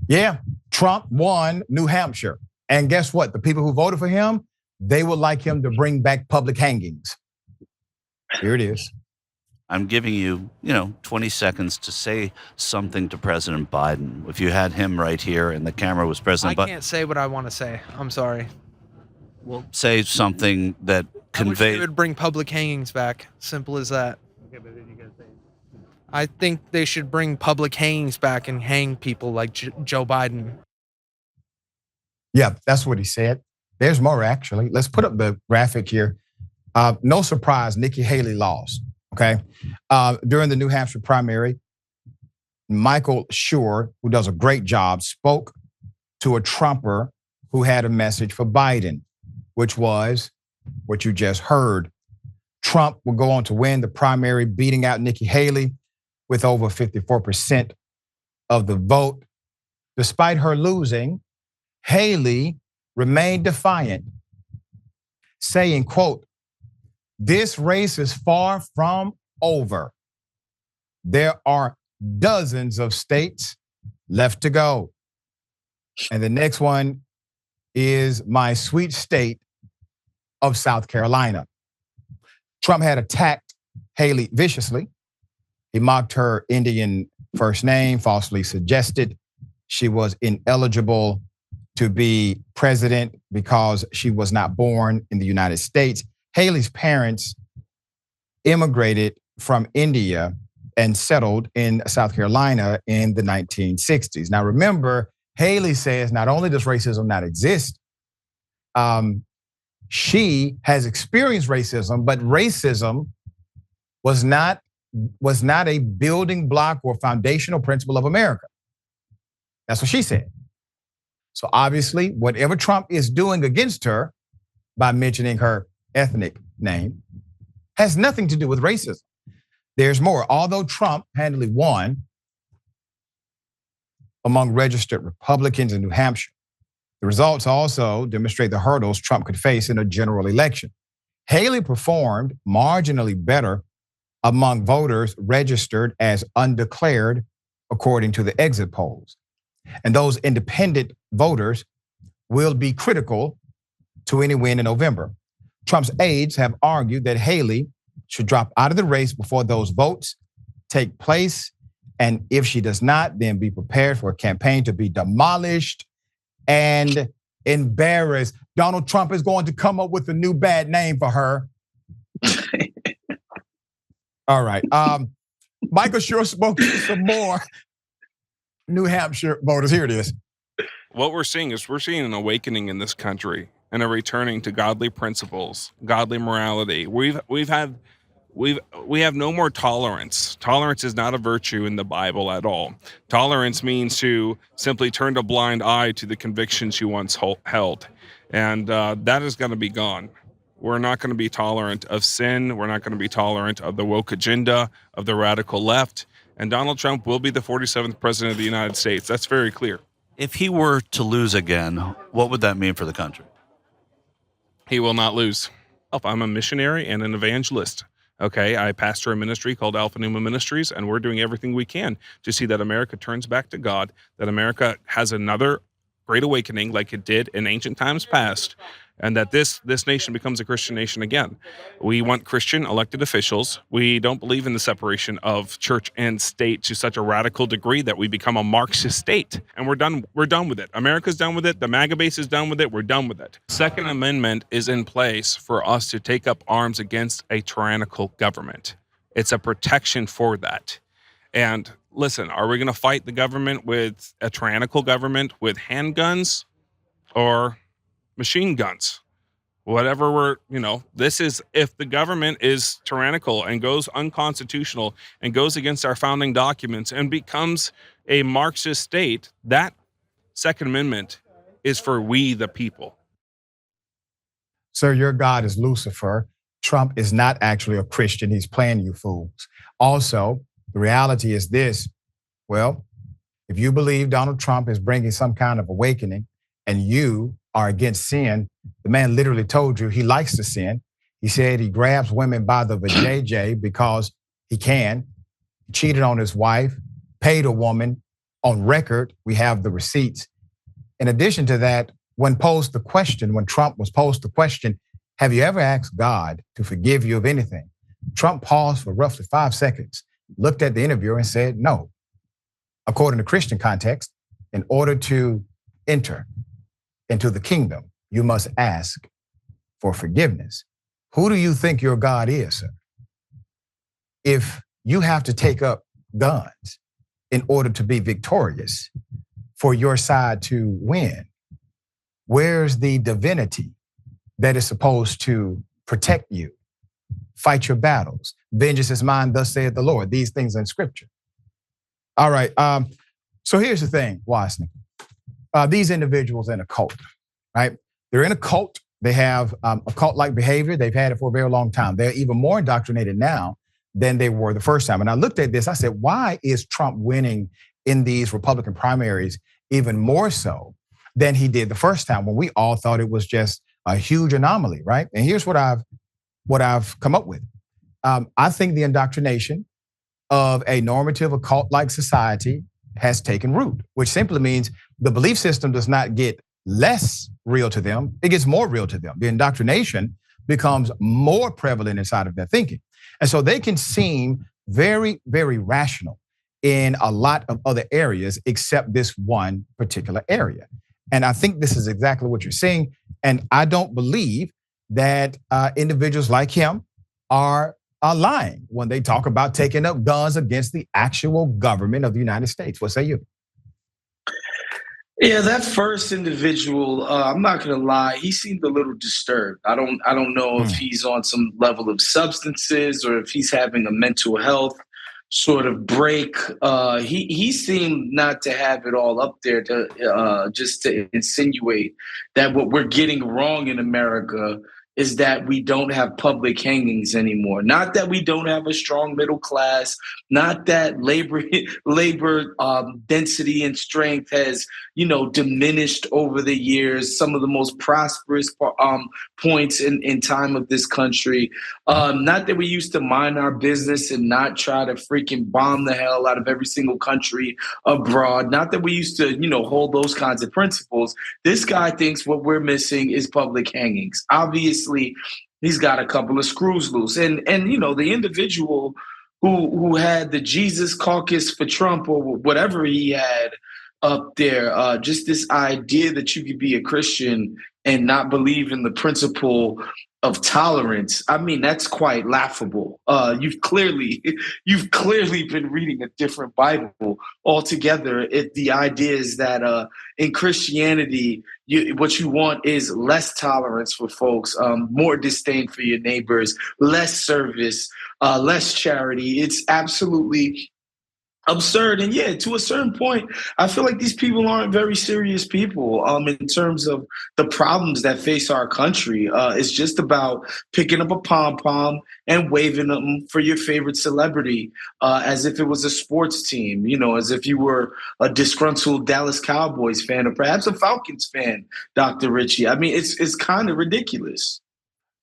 Yeah, Trump won New Hampshire. And guess what? The people who voted for him, they would like him to bring back public hangings. Here it is. I'm giving you, 20 seconds to say something to President Biden. If you had him right here and the camera was President Biden. I can't say what I want to say. I'm sorry. Well, say something that conveys. I wish they would bring public hangings back. Simple as that. I think they should bring public hangings back and hang people like Joe Biden. Yeah, that's what he said. There's more, actually. Let's put up the graphic here. No surprise, Nikki Haley lost, okay? During the New Hampshire primary, Michael Schur, who does a great job, spoke to a Trumper who had a message for Biden, which was what you just heard. Trump will go on to win the primary, beating out Nikki Haley with over 54% of the vote. Despite her losing, Haley remained defiant, saying, quote, "This race is far from over. There are dozens of states left to go." And the next one is my sweet state of South Carolina. Trump had attacked Haley viciously. He mocked her Indian first name, falsely suggested she was ineligible to be president because she was not born in the United States. Haley's parents immigrated from India and settled in South Carolina in the 1960s. Now remember, Haley says not only does racism not exist, she has experienced racism, but racism was not a building block or foundational principle of America. That's what she said. So obviously, whatever Trump is doing against her by mentioning her ethnic name has nothing to do with racism. There's more. Although Trump handily won among registered Republicans in New Hampshire, the results also demonstrate the hurdles Trump could face in a general election. Haley performed marginally better among voters registered as undeclared, according to the exit polls. And those independent voters will be critical to any win in November. Trump's aides have argued that Haley should drop out of the race before those votes take place. And if she does not, then be prepared for a campaign to be demolished and embarrassed. Donald Trump is going to come up with a new bad name for her. All right. Michael Schur spoke to some more New Hampshire voters. Here it is. What we're seeing an awakening in this country and a returning to godly principles, godly morality. We have no more tolerance. Tolerance is not a virtue in the Bible at all. Tolerance means to simply turn a blind eye to the convictions you once held. And that is going to be gone. We're not going to be tolerant of sin. We're not going to be tolerant of the woke agenda, of the radical left. And Donald Trump will be the 47th president of the United States. That's very clear. If he were to lose again, what would that mean for the country? He will not lose. I'm a missionary and an evangelist. Okay, I pastor a ministry called Alpha Numa Ministries, and we're doing everything we can to see that America turns back to God, that America has another great awakening like it did in ancient times past, and that this nation becomes a Christian nation again. We want Christian elected officials. We don't believe in the separation of church and state to such a radical degree that we become a Marxist state. And we're done with it. America's done with it. The MAGA base is done with it. We're done with it. Second Amendment is in place for us to take up arms against a tyrannical government. It's a protection for that. And listen, are we going to fight the government with a tyrannical government with handguns or machine guns? Whatever this is, if the government is tyrannical and goes unconstitutional and goes against our founding documents and becomes a Marxist state, that Second Amendment is for we the people. Sir, your God is Lucifer. Trump is not actually a Christian. He's playing you fools. Also, the reality is this. Well, if you believe Donald Trump is bringing some kind of awakening and you are against sin, the man literally told you he likes to sin. He said he grabs women by the vajayjay because he can. He cheated on his wife, paid a woman on record. We have the receipts. In addition to that, when Trump was posed the question, have you ever asked God to forgive you of anything? Trump paused for roughly 5 seconds, looked at the interviewer and said, no. According to Christian context, in order to enter into the kingdom, you must ask for forgiveness. Who do you think your God is, sir? If you have to take up guns in order to be victorious, for your side to win, where's the divinity that is supposed to protect you, fight your battles? Vengeance is mine, thus saith the Lord. These things are in scripture. All right, so here's the thing, Wosny. These individuals in a cult, right? They're in a cult. They have a cult-like behavior. They've had it for a very long time. They're even more indoctrinated now than they were the first time. And I looked at this, I said, why is Trump winning in these Republican primaries even more so than he did the first time, when we all thought it was just a huge anomaly, right? And here's what I've come up with. I think the indoctrination of a normative occult-like society has taken root, which simply means the belief system does not get less real to them, it gets more real to them. The indoctrination becomes more prevalent inside of their thinking. And so they can seem very, very rational in a lot of other areas except this one particular area. And I think this is exactly what you're seeing. And I don't believe that individuals like him are lying when they talk about taking up guns against the actual government of the United States. What say you? Yeah, that first individual, I'm not gonna lie, he seemed a little disturbed. I don't know if he's on some level of substances or if he's having a mental health sort of break. He seemed not to have it all up there to just to insinuate that what we're getting wrong in America is that we don't have public hangings anymore. Not that we don't have a strong middle class, not that labor density and strength has, diminished over the years. Some of the most prosperous points in time of this country. Not that we used to mind our business and not try to freaking bomb the hell out of every single country abroad. Not that we used to, hold those kinds of principles. This guy thinks what we're missing is public hangings. Obviously, he's got a couple of screws loose. And the individual who had the Jesus caucus for Trump or whatever he had up there, just this idea that you could be a Christian and not believe in the principle of tolerance. I mean, that's quite laughable. You've clearly been reading a different Bible altogether. The idea is that in Christianity, what you want is less tolerance for folks, more disdain for your neighbors, less service, less charity. It's absolutely absurd. And yeah, to a certain point, I feel like these people aren't very serious people in terms of the problems that face our country. It's just about picking up a pom-pom and waving them for your favorite celebrity as if it was a sports team, as if you were a disgruntled Dallas Cowboys fan or perhaps a Falcons fan, Dr. Richey. I mean, it's kind of ridiculous.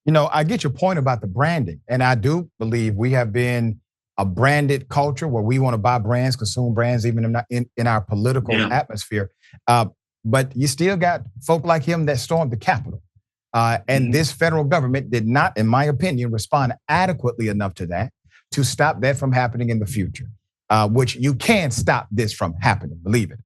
I get your point about the branding. And I do believe we have been a branded culture where we want to buy brands, consume brands, even in our political atmosphere. But you still got folk like him that stormed the Capitol. And this federal government did not, in my opinion, respond adequately enough to that to stop that from happening in the future, which you can stop this from happening, believe it.